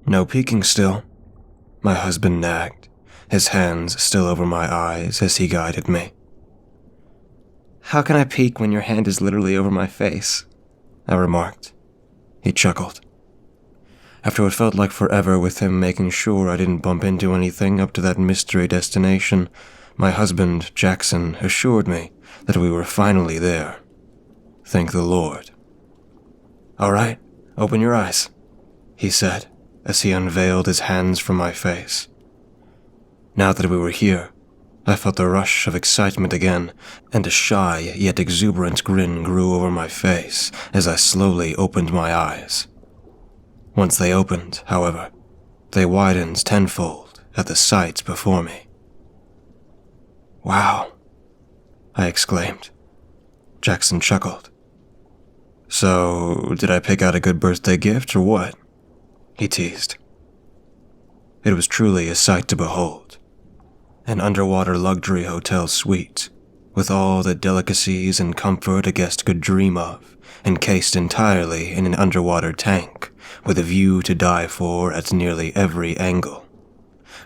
"No peeking still," my husband nagged, his hands still over my eyes as he guided me. "How can I peek when your hand is literally over my face?" I remarked. He chuckled. After what felt like forever with him making sure I didn't bump into anything up to that mystery destination, my husband, Jackson, assured me that we were finally there. Thank the Lord. "All right, open your eyes," he said as he unveiled his hands from my face. Now that we were here, I felt the rush of excitement again, and a shy yet exuberant grin grew over my face as I slowly opened my eyes. Once they opened, however, they widened tenfold at the sight before me. "Wow," I exclaimed. Jackson chuckled. "So, did I pick out a good birthday gift or what?" he teased. It was truly a sight to behold. An underwater luxury hotel suite, with all the delicacies and comfort a guest could dream of, encased entirely in an underwater tank, with a view to die for at nearly every angle.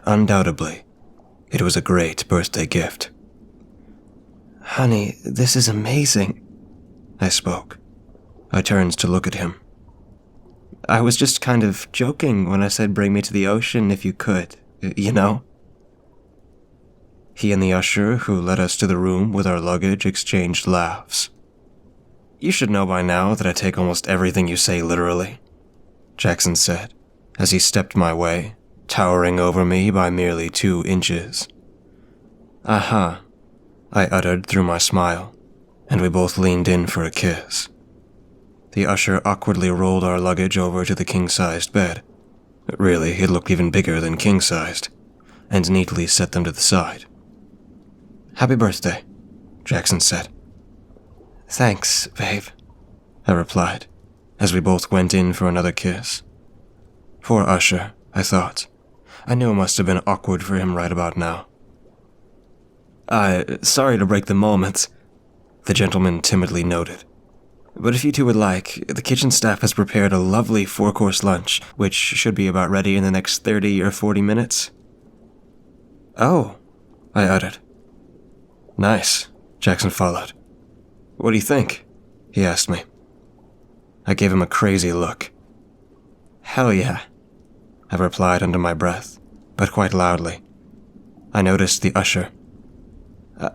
Undoubtedly, it was a great birthday gift. "Honey, this is amazing," I spoke. I turned to look at him. "I was just kind of joking when I said bring me to the ocean if you could, you know?" He and the usher who led us to the room with our luggage exchanged laughs. "You should know by now that I take almost everything you say literally," Jackson said, as he stepped my way, towering over me by merely 2 inches. "Uh-huh," I uttered through my smile, and we both leaned in for a kiss. The usher awkwardly rolled our luggage over to the king-sized bed. Really, it looked even bigger than king-sized, and neatly set them to the side. "Happy birthday," Jackson said. "Thanks, babe," I replied, as we both went in for another kiss. Poor usher, I thought. I knew it must have been awkward for him right about now. Sorry to break the moment," the gentleman timidly noted. "But if you two would like, the kitchen staff has prepared a lovely 4-course lunch, which should be about ready in the next 30 or 40 minutes. "Oh," I uttered. "Nice," Jackson followed. "What do you think?" he asked me. I gave him a crazy look. "Hell yeah," I replied under my breath, but quite loudly. I noticed the usher.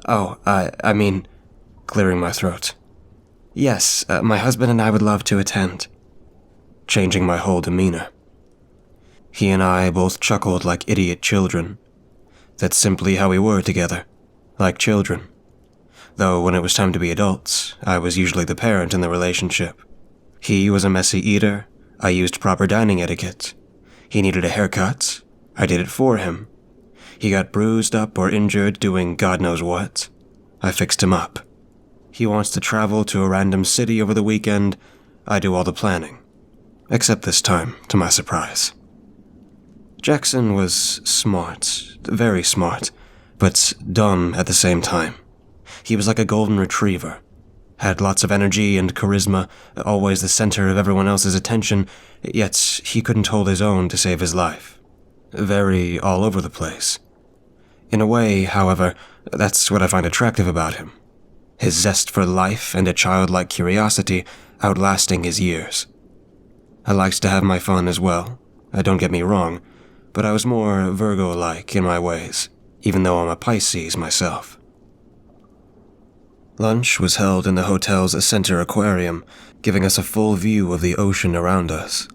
I mean, clearing my throat. "Yes, my husband and I would love to attend," changing my whole demeanor. He and I both chuckled like idiot children. That's simply how we were together, like children. Though when it was time to be adults, I was usually the parent in the relationship. He was a messy eater, I used proper dining etiquette. He needed a haircut, I did it for him. He got bruised up or injured doing God knows what, I fixed him up. He wants to travel to a random city over the weekend, I do all the planning. Except this time, to my surprise. Jackson was smart, very smart, but dumb at the same time. He was like a golden retriever. Had lots of energy and charisma, always the center of everyone else's attention, yet he couldn't hold his own to save his life. Very all over the place. In a way, however, that's what I find attractive about him. His zest for life and a childlike curiosity outlasting his years. I liked to have my fun as well, don't get me wrong, but I was more Virgo-like in my ways, even though I'm a Pisces myself. Lunch was held in the hotel's center aquarium, giving us a full view of the ocean around us.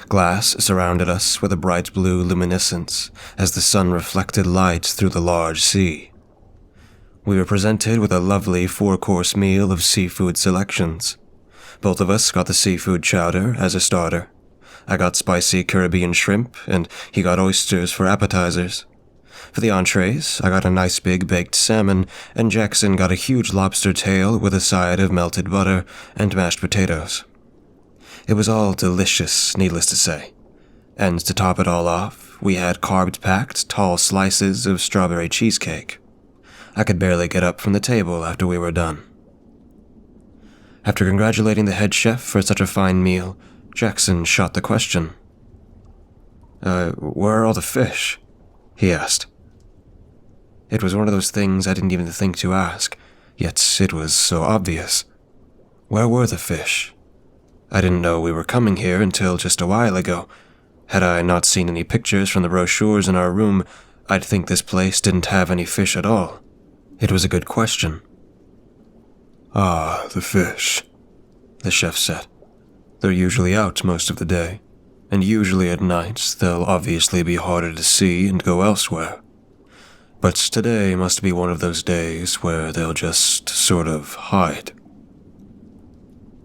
Glass surrounded us with a bright blue luminescence as the sun reflected light through the large sea. We were presented with a lovely 4-course meal of seafood selections. Both of us got the seafood chowder as a starter. I got spicy Caribbean shrimp, and he got oysters for appetizers. For the entrees, I got a nice big baked salmon, and Jackson got a huge lobster tail with a side of melted butter and mashed potatoes. It was all delicious, needless to say. And to top it all off, we had carb-packed, tall slices of strawberry cheesecake. I could barely get up from the table after we were done. After congratulating the head chef for such a fine meal, Jackson shot the question. Where are all the fish?" he asked. It was one of those things I didn't even think to ask, yet it was so obvious. Where were the fish? I didn't know we were coming here until just a while ago. Had I not seen any pictures from the brochures in our room, I'd think this place didn't have any fish at all. It was a good question. "Ah, the fish," the chef said. "They're usually out most of the day, and usually at night they'll obviously be harder to see and go elsewhere. But today must be one of those days where they'll just sort of hide."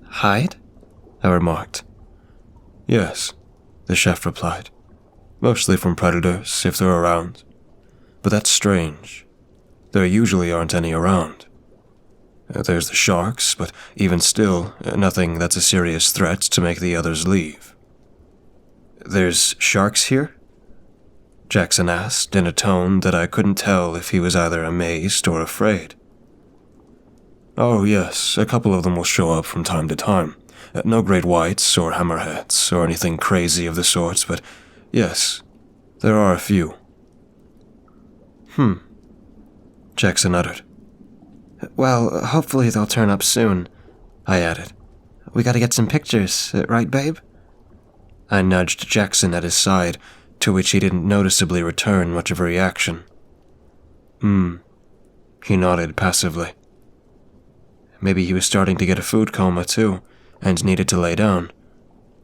"Hide?" I remarked. "Yes," the chef replied. "Mostly from predators, if they're around. But that's strange. There usually aren't any around. There's the sharks, but even still, nothing that's a serious threat to make the others leave." "There's sharks here?" Jackson asked in a tone that I couldn't tell if he was either amazed or afraid. "Oh yes, a couple of them will show up from time to time. No great whites or hammerheads or anything crazy of the sort, but yes, there are a few." Jackson uttered. "Well, hopefully they'll turn up soon," I added. "We gotta get some pictures, right, babe?" I nudged Jackson at his side, to which he didn't noticeably return much of a reaction. He nodded passively. Maybe he was starting to get a food coma too, and needed to lay down.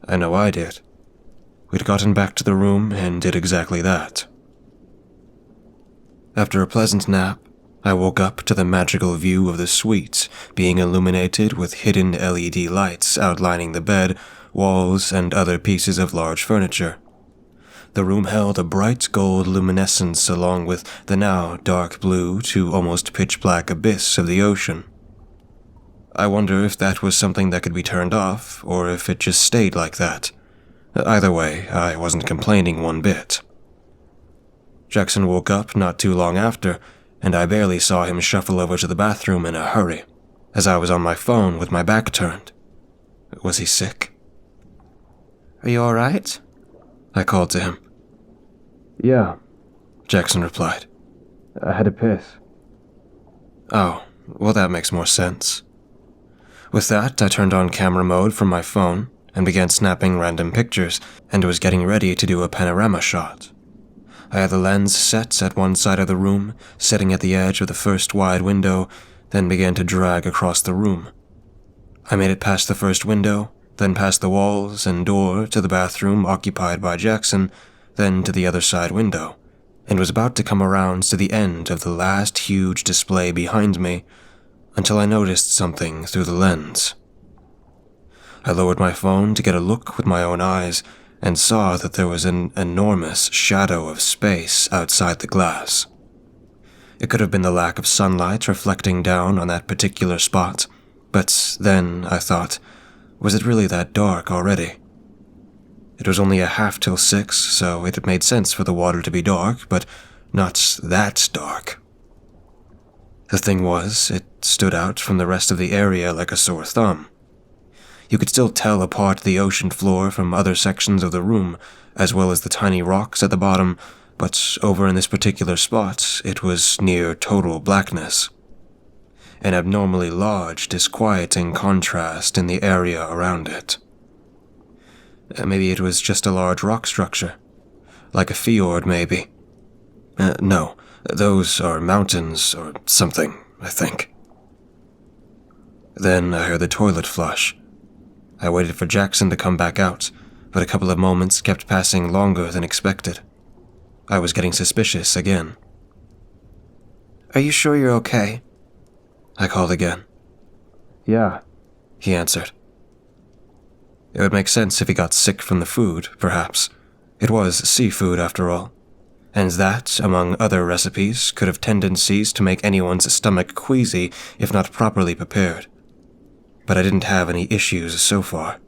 I know I did. We'd gotten back to the room and did exactly that. After a pleasant nap, I woke up to the magical view of the suite being illuminated with hidden LED lights outlining the bed, walls, and other pieces of large furniture. The room held a bright gold luminescence along with the now dark blue to almost pitch-black abyss of the ocean. I wonder if that was something that could be turned off, or if it just stayed like that. Either way, I wasn't complaining one bit. Jackson woke up not too long after, and I barely saw him shuffle over to the bathroom in a hurry, as I was on my phone with my back turned. Was he sick? "Are you all right?" I called to him. "Yeah," Jackson replied. "I had a piss." "Oh, well that makes more sense." With that, I turned on camera mode from my phone and began snapping random pictures, and was getting ready to do a panorama shot. I had the lens set at one side of the room, sitting at the edge of the first wide window, then began to drag across the room. I made it past the first window, then past the walls and door to the bathroom occupied by Jackson, then to the other side window, and was about to come around to the end of the last huge display behind me, until I noticed something through the lens. I lowered my phone to get a look with my own eyes, and saw that there was an enormous shadow of space outside the glass. It could have been the lack of sunlight reflecting down on that particular spot, but then, I thought, was it really that dark already? It was only 6:30, so it had made sense for the water to be dark, but not that dark. The thing was, it stood out from the rest of the area like a sore thumb. You could still tell apart the ocean floor from other sections of the room, as well as the tiny rocks at the bottom, but over in this particular spot, it was near total blackness. An abnormally large, disquieting contrast in the area around it. Maybe it was just a large rock structure. Like a fjord, maybe. No, those are mountains or something, I think. Then I heard the toilet flush. I waited for Jackson to come back out, but a couple of moments kept passing longer than expected. I was getting suspicious again. "Are you sure you're okay?" I called again. "Yeah," he answered. It would make sense if he got sick from the food, perhaps. It was seafood, after all. And that, among other recipes, could have tendencies to make anyone's stomach queasy if not properly prepared. But I didn't have any issues so far.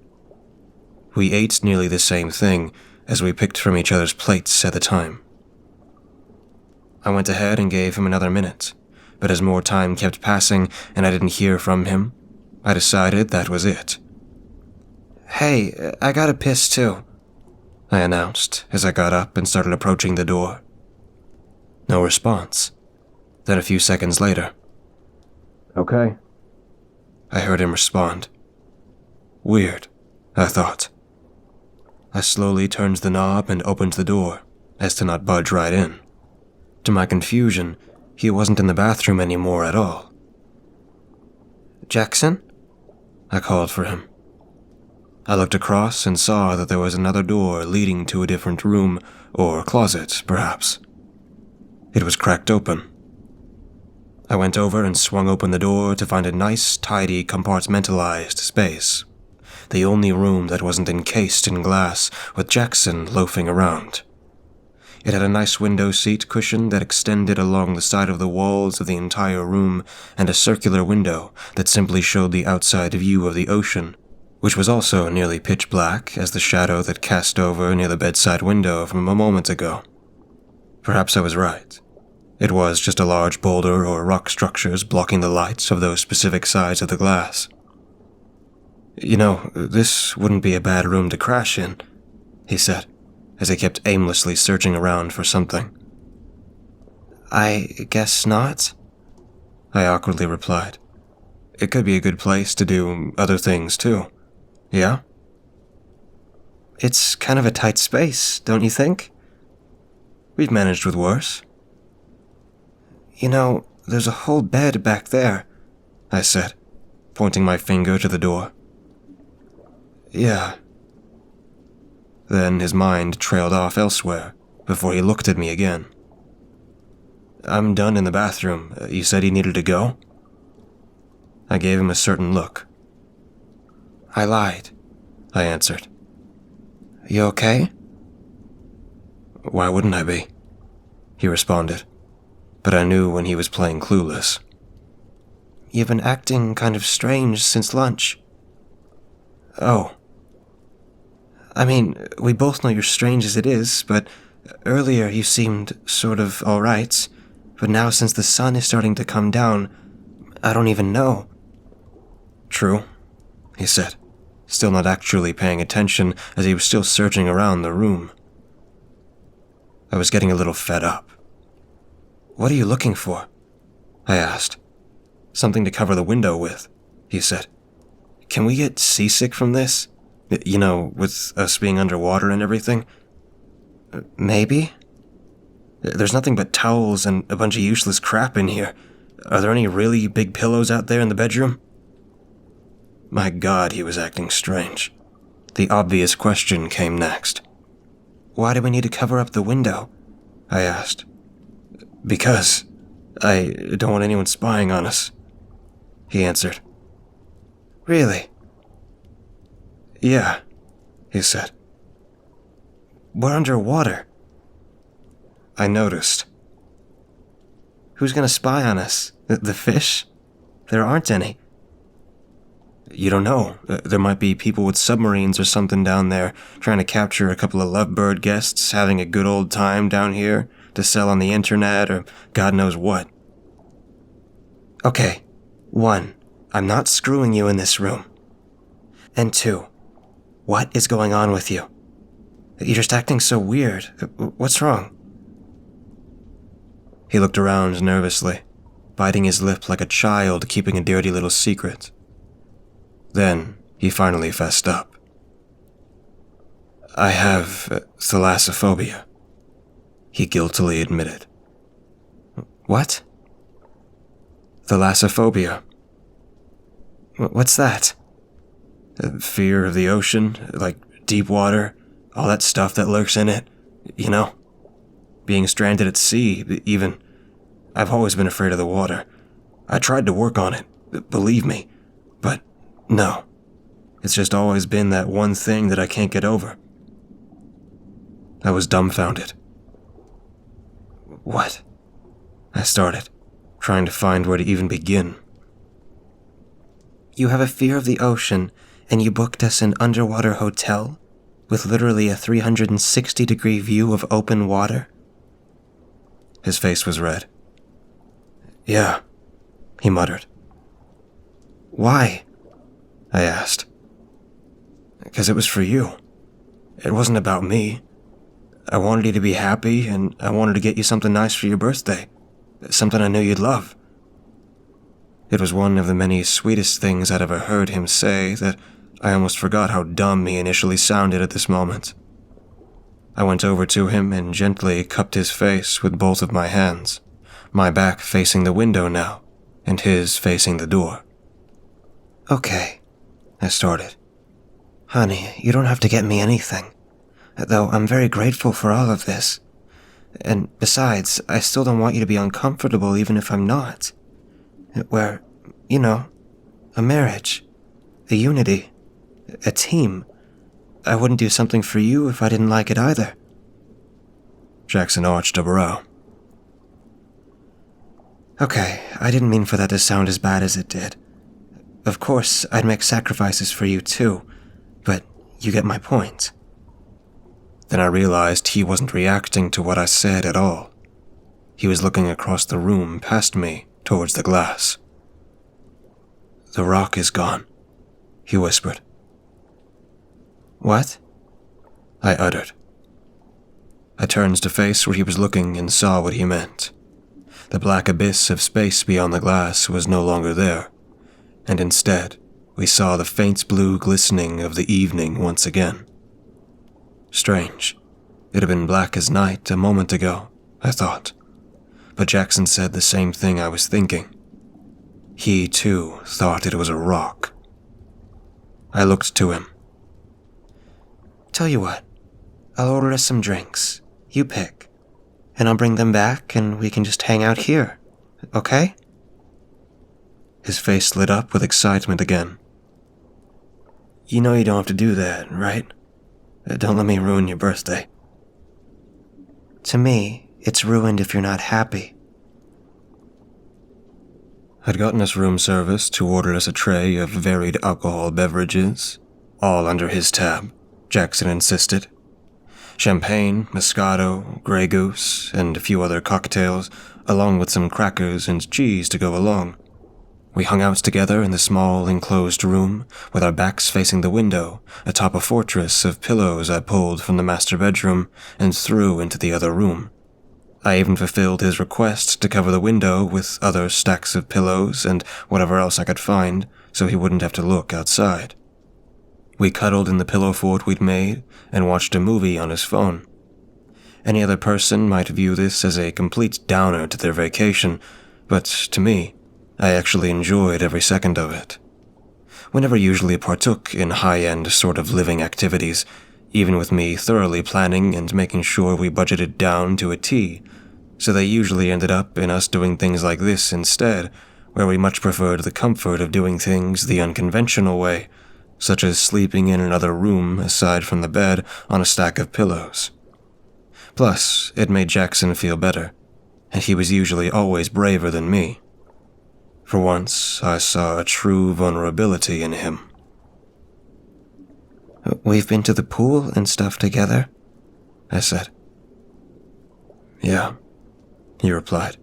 We ate nearly the same thing, as we picked from each other's plates at the time. I went ahead and gave him another minute, but as more time kept passing and I didn't hear from him, I decided that was it. "Hey, I got a piss too," I announced as I got up and started approaching the door. No response. Then a few seconds later, "Okay," I heard him respond. Weird, I thought. I slowly turned the knob and opened the door, as to not budge right in. To my confusion, he wasn't in the bathroom anymore at all. "Jackson?" I called for him. I looked across and saw that there was another door leading to a different room, or closet, perhaps. It was cracked open. I went over and swung open the door to find a nice, tidy, compartmentalized space. The only room that wasn't encased in glass, with Jackson loafing around. It had a nice window seat cushion that extended along the side of the walls of the entire room, and a circular window that simply showed the outside view of the ocean, which was also nearly pitch black as the shadow that cast over near the bedside window from a moment ago. Perhaps I was right. It was just a large boulder or rock structures blocking the lights of those specific sides of the glass. "You know, this wouldn't be a bad room to crash in," he said, as he kept aimlessly searching around for something. "I guess not," I awkwardly replied. "It could be a good place to do other things too. Yeah?" "It's kind of a tight space, don't you think?" "We've managed with worse." "You know, there's a whole bed back there," I said, pointing my finger to the door. "Yeah." Then his mind trailed off elsewhere before he looked at me again. "I'm done in the bathroom. You said he needed to go?" I gave him a certain look. "I lied," I answered. "You okay?" "Why wouldn't I be?" he responded, but I knew when he was playing clueless. "You've been acting kind of strange since lunch." "Oh." "I mean, we both know you're strange as it is, but earlier you seemed sort of alright, but now since the sun is starting to come down, I don't even know." "True," he said, still not actually paying attention as he was still searching around the room. I was getting a little fed up. "What are you looking for?" I asked. "Something to cover the window with," he said. "Can we get seasick from this? You know, with us being underwater and everything?" "Maybe." "There's nothing but towels and a bunch of useless crap in here. Are there any really big pillows out there in the bedroom?" My God, he was acting strange. The obvious question came next. "Why do we need to cover up the window?" I asked. "Because I don't want anyone spying on us," he answered. "Really?" "Yeah," he said. "We're underwater." I noticed. "Who's gonna spy on us? The fish? There aren't any." "You don't know. There might be people with submarines or something down there trying to capture a couple of lovebird guests having a good old time down here to sell on the internet or God knows what." "Okay, 1, I'm not screwing you in this room. And 2, what is going on with you? You're just acting so weird. What's wrong?" He looked around nervously, biting his lip like a child keeping a dirty little secret. Then he finally fessed up. "I have thalassophobia," he guiltily admitted. "What?" "Thalassophobia." "What's that?" "Fear of the ocean, like deep water, all that stuff that lurks in it, you know? Being stranded at sea, even. I've always been afraid of the water. I tried to work on it, believe me, but no. It's just always been that one thing that I can't get over." I was dumbfounded. "What?" I started, trying to find where to even begin. "You have a fear of the ocean, and you booked us an underwater hotel with literally a 360-degree view of open water?" His face was red. "Yeah," he muttered. "Why?" I asked. "Because it was for you. It wasn't about me. I wanted you to be happy, and I wanted to get you something nice for your birthday. Something I knew you'd love. It was one of the many sweetest things I'd ever heard him say that I almost forgot how dumb he initially sounded at this moment. I went over to him and gently cupped his face with both of my hands, my back facing the window now, and his facing the door. Okay, I started. Honey, you don't have to get me anything, though I'm very grateful for all of this. And besides, I still don't want you to be uncomfortable even if I'm not. We're, a marriage, a unity, a team. I wouldn't do something for you if I didn't like it either. Jackson arched a brow. Okay, I didn't mean for that to sound as bad as it did. Of course, I'd make sacrifices for you too, but you get my point. Then I realized he wasn't reacting to what I said at all. He was looking across the room past me towards the glass. "The rock is gone," he whispered. What? I uttered. I turned to face where he was looking and saw what he meant. The black abyss of space beyond the glass was no longer there, and instead, we saw the faint blue glistening of the evening once again. Strange. It had been black as night a moment ago, I thought. But Jackson said the same thing I was thinking. He, too, thought it was a rock. I looked to him. Tell you what, I'll order us some drinks. You pick. And I'll bring them back and we can just hang out here. Okay? His face lit up with excitement again. "You know you don't have to do that, right? Don't let me ruin your birthday." To me, it's ruined if you're not happy. I'd gotten us room service to order us a tray of varied alcohol beverages, all under his tab, Jackson insisted. Champagne, Moscato, Grey Goose, and a few other cocktails, along with some crackers and cheese to go along. We hung out together in the small enclosed room, with our backs facing the window, atop a fortress of pillows I pulled from the master bedroom and threw into the other room. I even fulfilled his request to cover the window with other stacks of pillows and whatever else I could find, so he wouldn't have to look outside. We cuddled in the pillow fort we'd made and watched a movie on his phone. Any other person might view this as a complete downer to their vacation, but to me, I actually enjoyed every second of it. We never usually partook in high-end sort of living activities, even with me thoroughly planning and making sure we budgeted down to a T, so they usually ended up in us doing things like this instead, where we much preferred the comfort of doing things the unconventional way, such as sleeping in another room aside from the bed on a stack of pillows. Plus, it made Jackson feel better, and he was usually always braver than me. For once, I saw a true vulnerability in him. We've been to the pool and stuff together, I said. Yeah, he replied.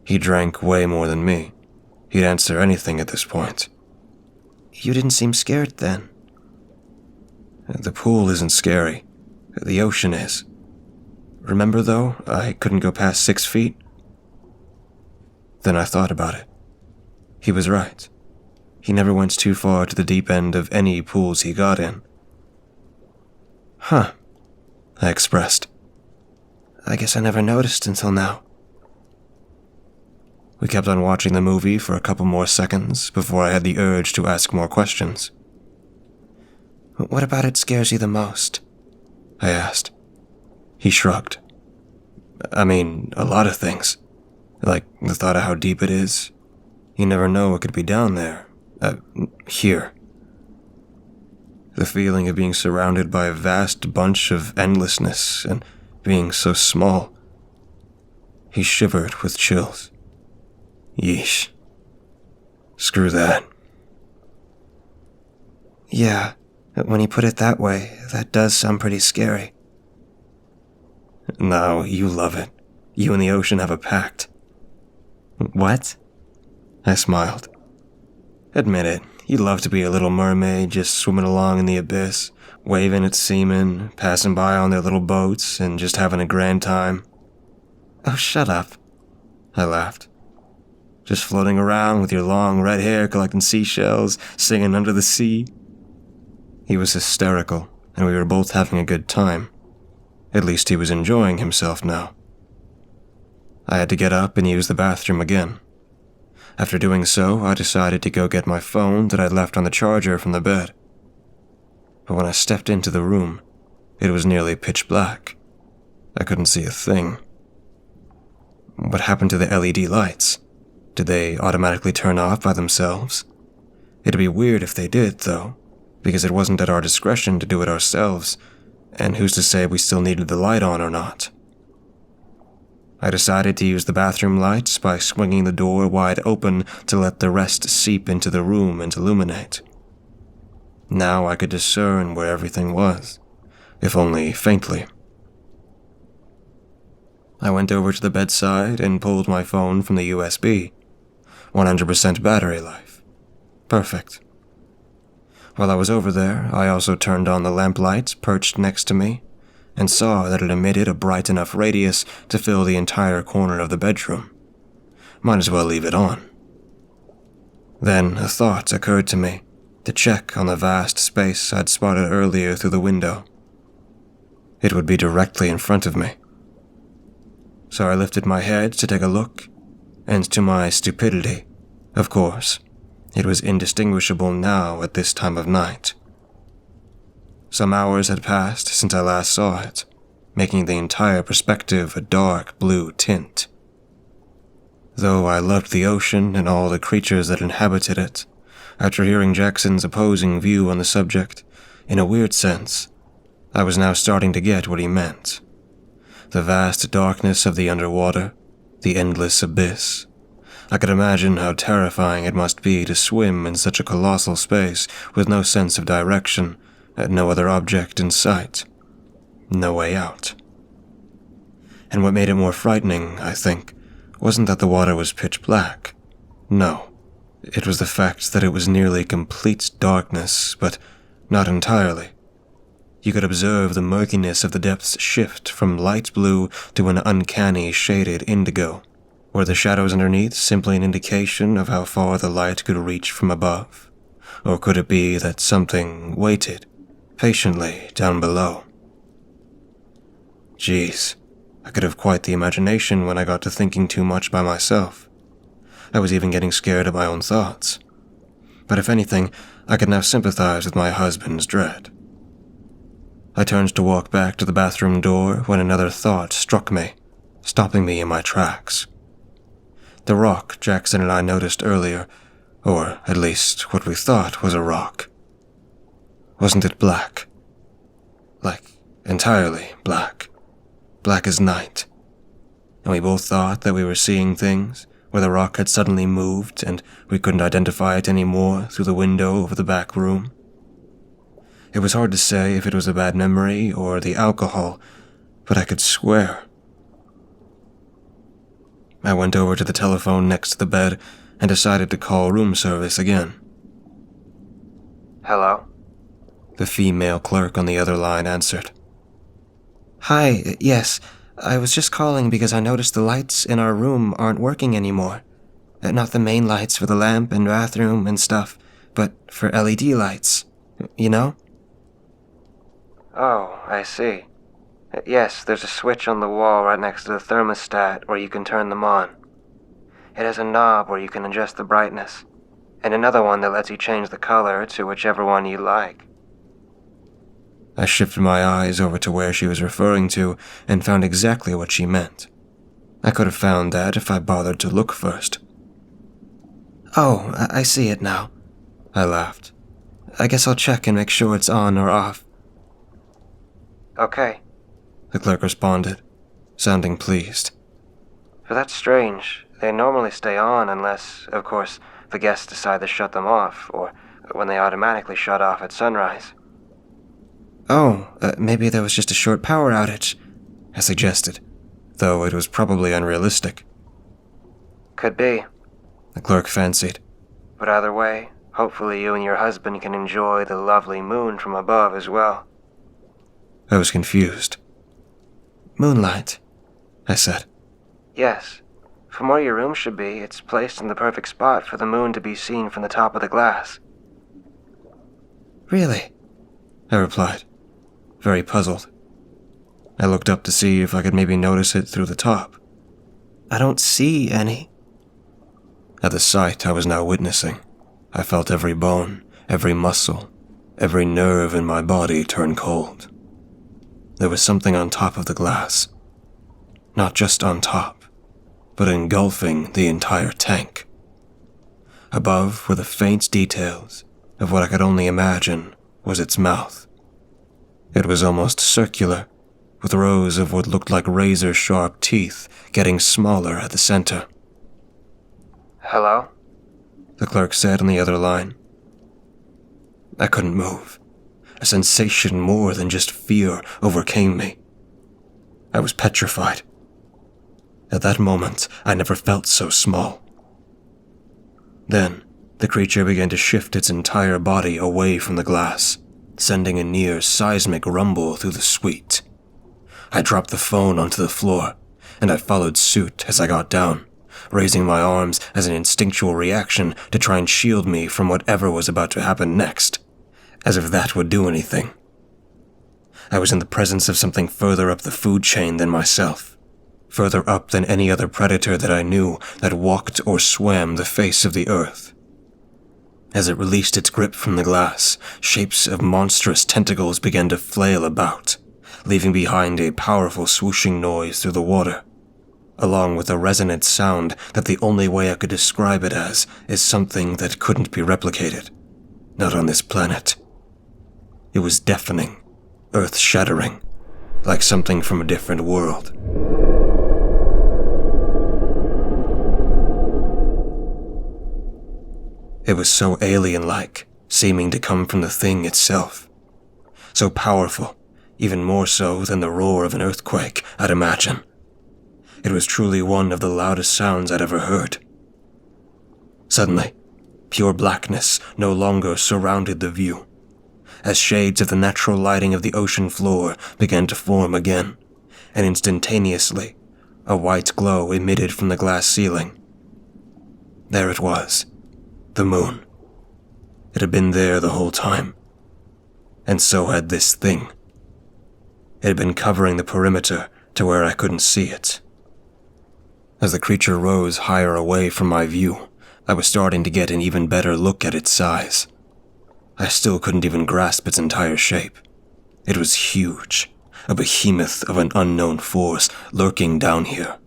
He drank way more than me. He'd answer anything at this point. You didn't seem scared then. The pool isn't scary. The ocean is. Remember, though, I couldn't go past 6 feet? Then I thought about it. He was right. He never went too far to the deep end of any pools he got in. Huh, I expressed. I guess I never noticed until now. We kept on watching the movie for a couple more seconds before I had the urge to ask more questions. What about it scares you the most? I asked. He shrugged. I mean, a lot of things. Like the thought of how deep it is. You never know what could be down there. Here. The feeling of being surrounded by a vast bunch of endlessness and being so small. He shivered with chills. Yeesh. Screw that. Yeah, when you put it that way, that does sound pretty scary. No, you love it. You and the ocean have a pact. What? I smiled. Admit it, you love to be a little mermaid just swimming along in the abyss, waving at seamen, passing by on their little boats, and just having a grand time. Oh, shut up. I laughed. Just floating around with your long red hair collecting seashells, singing under the sea. He was hysterical, and we were both having a good time. At least he was enjoying himself now. I had to get up and use the bathroom again. After doing so, I decided to go get my phone that I'd left on the charger from the bed. But when I stepped into the room, it was nearly pitch black. I couldn't see a thing. What happened to the LED lights? Did they automatically turn off by themselves? It'd be weird if they did, though, because it wasn't at our discretion to do it ourselves, and who's to say we still needed the light on or not? I decided to use the bathroom lights by swinging the door wide open to let the rest seep into the room and illuminate. Now I could discern where everything was, if only faintly. I went over to the bedside and pulled my phone from the USB. 100% battery life. Perfect. While I was over there, I also turned on the lamp lights perched next to me and saw that it emitted a bright enough radius to fill the entire corner of the bedroom. Might as well leave it on. Then a thought occurred to me to check on the vast space I'd spotted earlier through the window. It would be directly in front of me. So I lifted my head to take a look, and to my stupidity, of course, it was indistinguishable now at this time of night. Some hours had passed since I last saw it, making the entire perspective a dark blue tint. Though I loved the ocean and all the creatures that inhabited it, after hearing Jackson's opposing view on the subject, in a weird sense, I was now starting to get what he meant. The vast darkness of the underwater, the endless abyss. I could imagine how terrifying it must be to swim in such a colossal space with no sense of direction, and no other object in sight. No way out. And what made it more frightening, I think, wasn't that the water was pitch black. No, it was the fact that it was nearly complete darkness, but not entirely. You could observe the murkiness of the depths shift from light blue to an uncanny shaded indigo. Were the shadows underneath simply an indication of how far the light could reach from above? Or could it be that something waited, patiently, down below? Geez, I could have quite the imagination when I got to thinking too much by myself. I was even getting scared of my own thoughts. But if anything, I could now sympathize with my husband's dread. I turned to walk back to the bathroom door when another thought struck me, stopping me in my tracks. The rock Jackson and I noticed earlier, or at least what we thought was a rock. Wasn't it black? Like, entirely black. Black as night. And we both thought that we were seeing things, where the rock had suddenly moved and we couldn't identify it anymore through the window over the back room. It was hard to say if it was a bad memory or the alcohol, but I could swear. I went over to the telephone next to the bed and decided to call room service again. Hello? The female clerk on the other line answered. Hi, yes, I was just calling because I noticed the lights in our room aren't working anymore. Not the main lights for the lamp and bathroom and stuff, but for LED lights, you know? Oh, I see. Yes, there's a switch on the wall right next to the thermostat where you can turn them on. It has a knob where you can adjust the brightness, and another one that lets you change the color to whichever one you like. I shifted my eyes over to where she was referring to and found exactly what she meant. I could have found that if I bothered to look first. Oh, I see it now. I laughed. I guess I'll check and make sure it's on or off. Okay. The clerk responded, sounding pleased. But that's strange. They normally stay on unless, of course, the guests decide to shut them off, or when they automatically shut off at sunrise. Oh, maybe there was just a short power outage, I suggested, though it was probably unrealistic. Could be. The clerk fancied. But either way, hopefully you and your husband can enjoy the lovely moon from above as well. I was confused. Moonlight, I said. Yes. From where your room should be, it's placed in the perfect spot for the moon to be seen from the top of the glass. Really? I replied, very puzzled. I looked up to see if I could maybe notice it through the top. I don't see any. At the sight I was now witnessing, I felt every bone, every muscle, every nerve in my body turn cold. There was something on top of the glass. Not just on top, but engulfing the entire tank. Above were the faint details of what I could only imagine was its mouth. It was almost circular, with rows of what looked like razor-sharp teeth getting smaller at the center. Hello? The clerk said on the other line. I couldn't move. A sensation more than just fear overcame me. I was petrified. At that moment, I never felt so small. Then, the creature began to shift its entire body away from the glass, sending a near seismic rumble through the suite. I dropped the phone onto the floor, and I followed suit as I got down, raising my arms as an instinctual reaction to try and shield me from whatever was about to happen next, as if that would do anything. I was in the presence of something further up the food chain than myself, further up than any other predator that I knew that walked or swam the face of the earth. As it released its grip from the glass, shapes of monstrous tentacles began to flail about, leaving behind a powerful swooshing noise through the water, along with a resonant sound that the only way I could describe it as is something that couldn't be replicated. Not on this planet. It was deafening, earth-shattering, like something from a different world. It was so alien-like, seeming to come from the thing itself. So powerful, even more so than the roar of an earthquake, I'd imagine. It was truly one of the loudest sounds I'd ever heard. Suddenly, pure blackness no longer surrounded the view, as shades of the natural lighting of the ocean floor began to form again, and instantaneously, a white glow emitted from the glass ceiling. There it was, the moon. It had been there the whole time, and so had this thing. It had been covering the perimeter to where I couldn't see it. As the creature rose higher away from my view, I was starting to get an even better look at its size. I still couldn't even grasp its entire shape. It was huge, a behemoth of an unknown force lurking down here,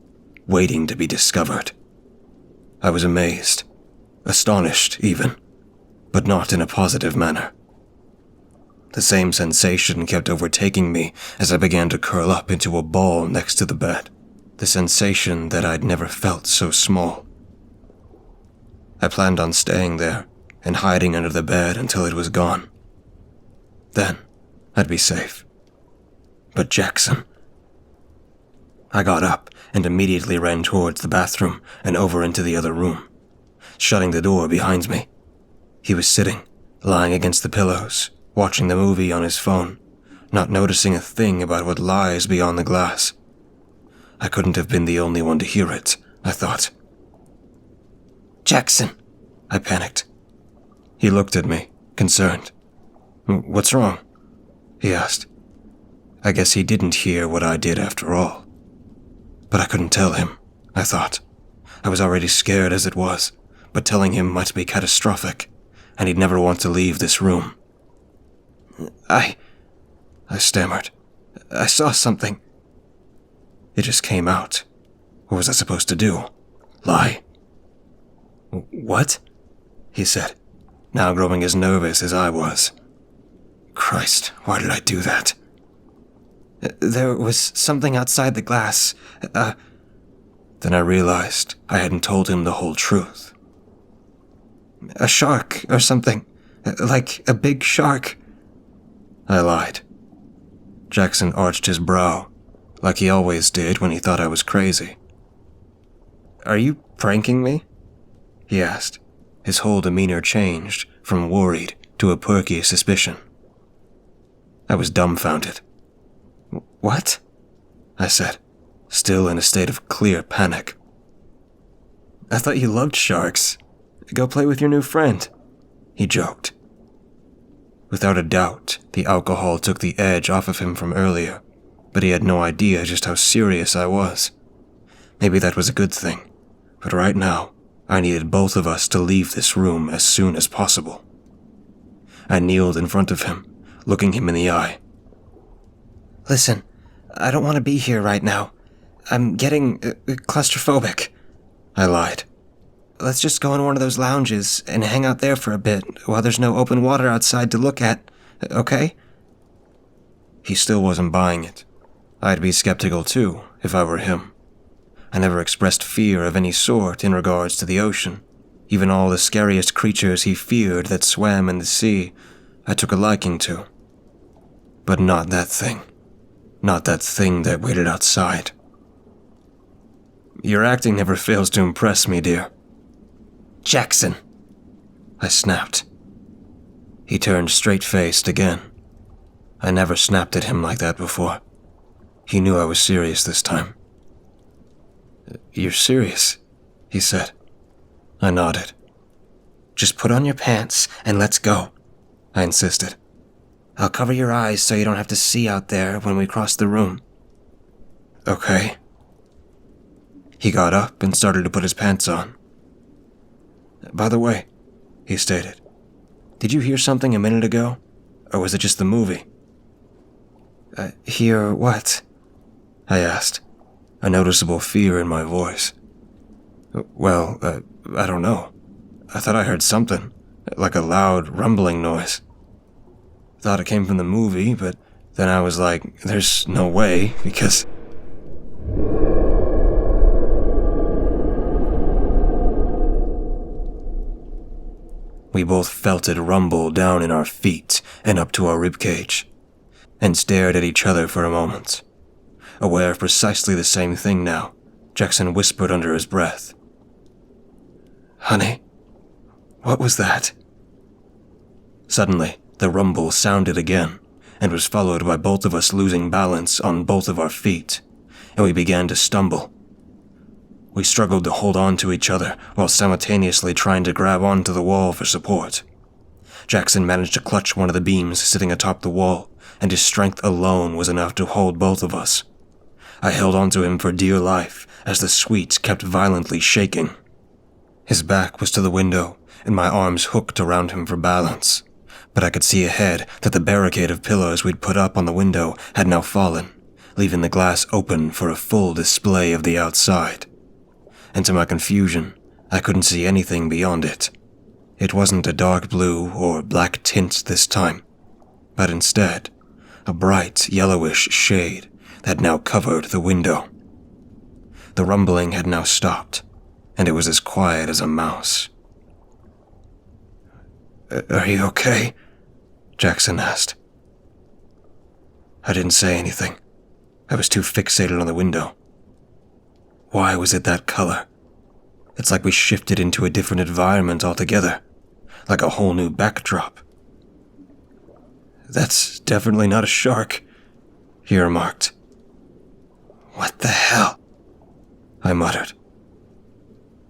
waiting to be discovered. I was amazed, astonished even, but not in a positive manner. The same sensation kept overtaking me as I began to curl up into a ball next to the bed, the sensation that I'd never felt so small. I planned on staying there and hiding under the bed until it was gone. Then, I'd be safe. But Jackson... I got up and immediately ran towards the bathroom and over into the other room, shutting the door behind me. He was sitting, lying against the pillows, watching the movie on his phone, not noticing a thing about what lies beyond the glass. I couldn't have been the only one to hear it, I thought. Jackson, I panicked. He looked at me, concerned. What's wrong? He asked. I guess he didn't hear what I did after all. But I couldn't tell him, I thought. I was already scared as it was, but telling him might be catastrophic, and he'd never want to leave this room. I stammered. I saw something. It just came out. What was I supposed to do? Lie? What? He said, now growing as nervous as I was. Christ, why did I do that? There was something outside the glass. Then I realized I hadn't told him the whole truth. A shark or something. Like a big shark. I lied. Jackson arched his brow, like he always did when he thought I was crazy. Are you pranking me? He asked. His whole demeanor changed from worried to a perky suspicion. I was dumbfounded. What? I said, still in a state of clear panic. I thought you loved sharks. Go play with your new friend, he joked. Without a doubt, the alcohol took the edge off of him from earlier, but he had no idea just how serious I was. Maybe that was a good thing, but right now, I needed both of us to leave this room as soon as possible. I kneeled in front of him, looking him in the eye. Listen, I don't want to be here right now. I'm getting claustrophobic, I lied. Let's just go in one of those lounges and hang out there for a bit while there's no open water outside to look at, okay? He still wasn't buying it. I'd be skeptical too, if I were him. I never expressed fear of any sort in regards to the ocean. Even all the scariest creatures he feared that swam in the sea, I took a liking to. But not that thing. Not that thing that waited outside. Your acting never fails to impress me, dear. Jackson, I snapped. He turned straight-faced again. I never snapped at him like that before. He knew I was serious this time. You're serious, he said. I nodded. Just put on your pants and let's go, I insisted. I'll cover your eyes so you don't have to see out there when we cross the room. Okay. He got up and started to put his pants on. By the way, he stated, did you hear something a minute ago? Or was it just the movie? Hear what? I asked, a noticeable fear in my voice. Well, I don't know. I thought I heard something, like a loud rumbling noise. Thought it came from the movie, but then I was like, there's no way, because... We both felt it rumble down in our feet and up to our ribcage, and stared at each other for a moment. Aware of precisely the same thing now, Jackson whispered under his breath. Honey, what was that? Suddenly, the rumble sounded again, and was followed by both of us losing balance on both of our feet, and we began to stumble. We struggled to hold on to each other while simultaneously trying to grab onto the wall for support. Jackson managed to clutch one of the beams sitting atop the wall, and his strength alone was enough to hold both of us. I held onto him for dear life as the suite kept violently shaking. His back was to the window, and my arms hooked around him for balance, but I could see ahead that the barricade of pillars we'd put up on the window had now fallen, leaving the glass open for a full display of the outside. And to my confusion, I couldn't see anything beyond it. It wasn't a dark blue or black tint this time, but instead, a bright yellowish shade that now covered the window. The rumbling had now stopped, and it was as quiet as a mouse. Are you okay? Jackson asked. I didn't say anything. I was too fixated on the window. Why was it that color? It's like we shifted into a different environment altogether, like a whole new backdrop. That's definitely not a shark, he remarked. What the hell? I muttered.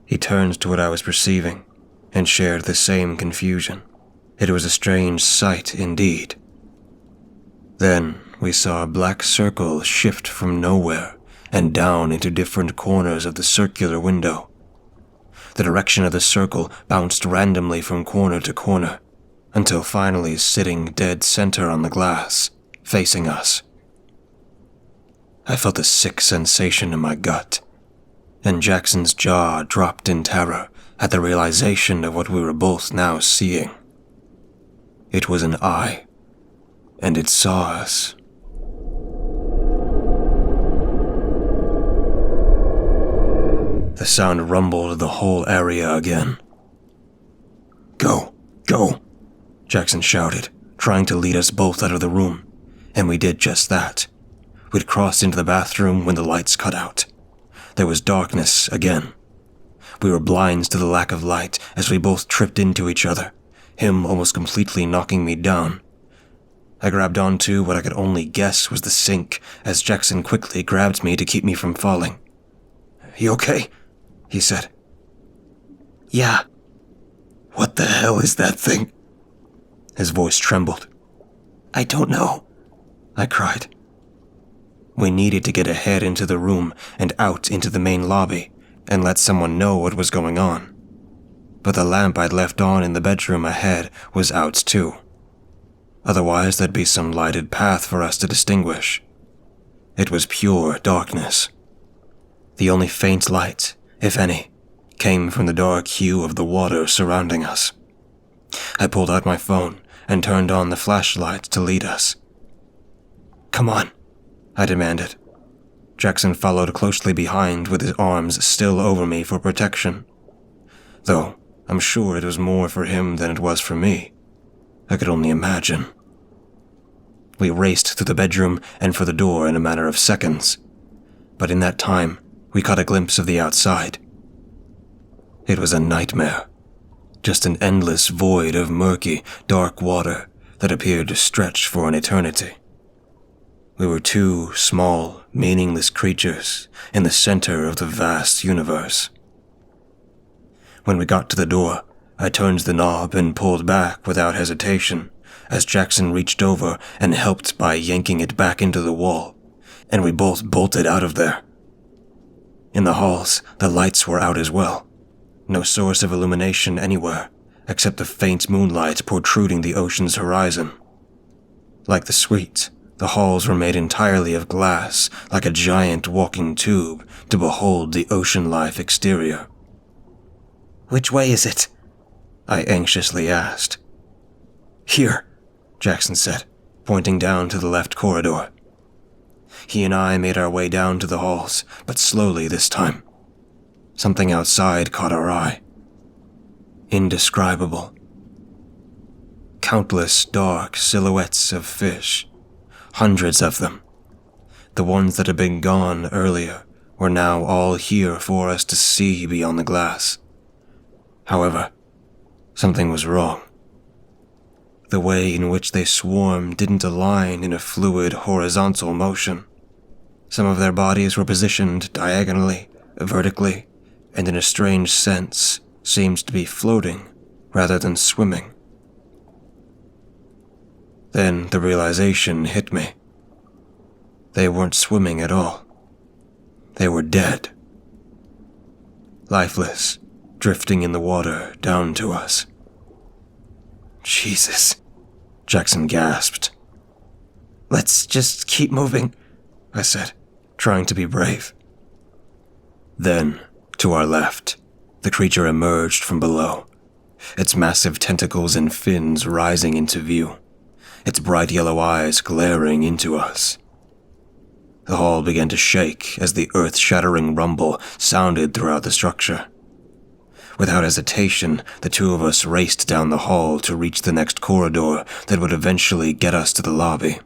He turned to what I was perceiving and shared the same confusion. It was a strange sight indeed. Then we saw a black circle shift from nowhere and down into different corners of the circular window. The direction of the circle bounced randomly from corner to corner, until finally sitting dead center on the glass, facing us. I felt a sick sensation in my gut, and Jackson's jaw dropped in terror at the realization of what we were both now seeing. It was an eye, and it saw us. The sound rumbled the whole area again. Go, go, Jackson shouted, trying to lead us both out of the room, and we did just that. We'd crossed into the bathroom when the lights cut out. There was darkness again. We were blind to the lack of light as we both tripped into each other, him almost completely knocking me down. I grabbed onto what I could only guess was the sink as Jackson quickly grabbed me to keep me from falling. "You okay?" he said. "Yeah." "What the hell is that thing?" His voice trembled. "I don't know," I cried. We needed to get ahead into the room and out into the main lobby and let someone know what was going on. But the lamp I'd left on in the bedroom ahead was out too. Otherwise, there'd be some lighted path for us to distinguish. It was pure darkness. The only faint light, if any, came from the dark hue of the water surrounding us. I pulled out my phone and turned on the flashlight to lead us. "Come on," I demanded. Jackson followed closely behind with his arms still over me for protection. Though I'm sure it was more for him than it was for me. I could only imagine. We raced through the bedroom and for the door in a matter of seconds. But in that time, we caught a glimpse of the outside. It was a nightmare. Just an endless void of murky, dark water that appeared to stretch for an eternity. We were two small, meaningless creatures in the center of the vast universe. When we got to the door, I turned the knob and pulled back without hesitation as Jackson reached over and helped by yanking it back into the wall, and we both bolted out of there. In the halls, the lights were out as well. No source of illumination anywhere, except the faint moonlight protruding the ocean's horizon. Like the suite, the halls were made entirely of glass, like a giant walking tube to behold the ocean life exterior. "Which way is it?" I anxiously asked. "Here," Jackson said, pointing down to the left corridor. He and I made our way down to the halls, but slowly this time. Something outside caught our eye. Indescribable. Countless dark silhouettes of fish. Hundreds of them. The ones that had been gone earlier were now all here for us to see beyond the glass. However, something was wrong. The way in which they swarmed didn't align in a fluid horizontal motion. Some of their bodies were positioned diagonally, vertically, and in a strange sense seemed to be floating rather than swimming. Then the realization hit me. They weren't swimming at all. They were dead. Lifeless, drifting in the water down to us. "Jesus," Jackson gasped. "Let's just keep moving," I said, trying to be brave. Then, to our left, the creature emerged from below, its massive tentacles and fins rising into view, its bright yellow eyes glaring into us. The hall began to shake as the earth-shattering rumble sounded throughout the structure. Without hesitation, the two of us raced down the hall to reach the next corridor that would eventually get us to the lobby.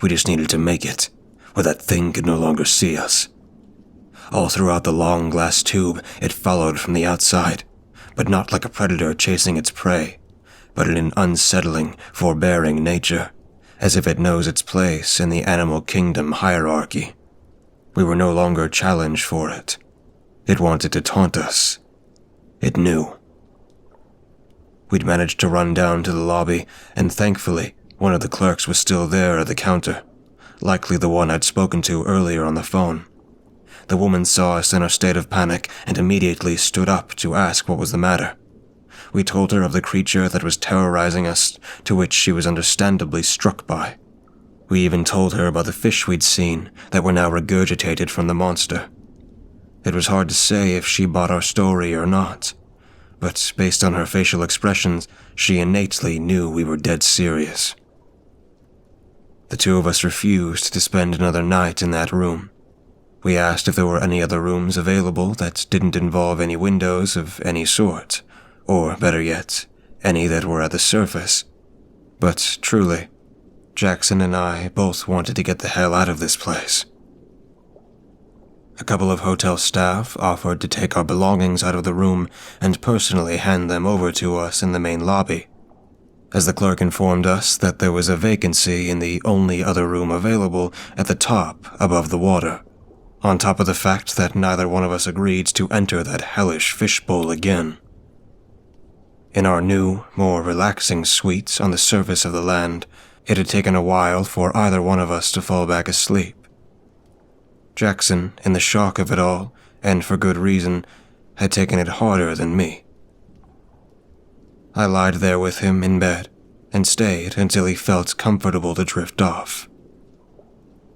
We just needed to make it, where that thing could no longer see us. All throughout the long glass tube, it followed from the outside, but not like a predator chasing its prey, but in an unsettling, forbearing nature, as if it knows its place in the animal kingdom hierarchy. We were no longer challenged for it. It wanted to taunt us. It knew. We'd managed to run down to the lobby, and thankfully, one of the clerks was still there at the counter, likely the one I'd spoken to earlier on the phone. The woman saw us in our state of panic and immediately stood up to ask what was the matter. We told her of the creature that was terrorizing us, to which she was understandably struck by. We even told her about the fish we'd seen that were now regurgitated from the monster. It was hard to say if she bought our story or not, but based on her facial expressions, she innately knew we were dead serious. The two of us refused to spend another night in that room. We asked if there were any other rooms available that didn't involve any windows of any sort, or better yet, any that were at the surface. But truly, Jackson and I both wanted to get the hell out of this place. A couple of hotel staff offered to take our belongings out of the room and personally hand them over to us in the main lobby. as the clerk informed us that there was a vacancy in the only other room available at the top above the water, on top of the fact that neither one of us agreed to enter that hellish fishbowl again. In our new, more relaxing suite on the surface of the land, it had taken a while for either one of us to fall back asleep. Jackson, in the shock of it all, and for good reason, had taken it harder than me. I lied there with him in bed and stayed until he felt comfortable to drift off.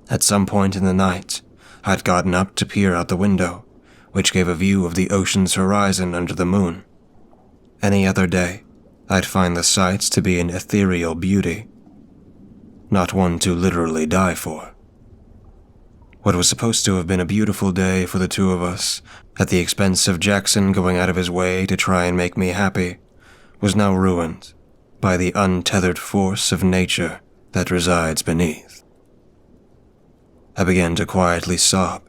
At some point in the night, I'd gotten up to peer out the window, which gave a view of the ocean's horizon under the moon. Any other day, I'd find the sight to be an ethereal beauty, not one to literally die for. What was supposed to have been a beautiful day for the two of us, at the expense of Jackson going out of his way to try and make me happy, was now ruined by the untethered force of nature that resides beneath. I began to quietly sob,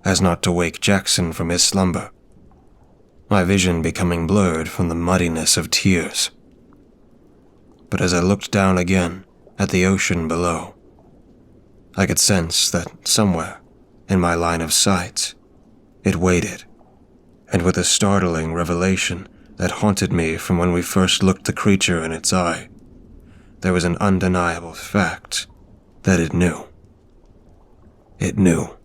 as not to wake Jackson from his slumber, my vision becoming blurred from the muddiness of tears. But as I looked down again at the ocean below, I could sense that somewhere in my line of sight, it waited, and with a startling revelation that haunted me from when we first looked the creature in its eye, there was an undeniable fact that it knew. It knew.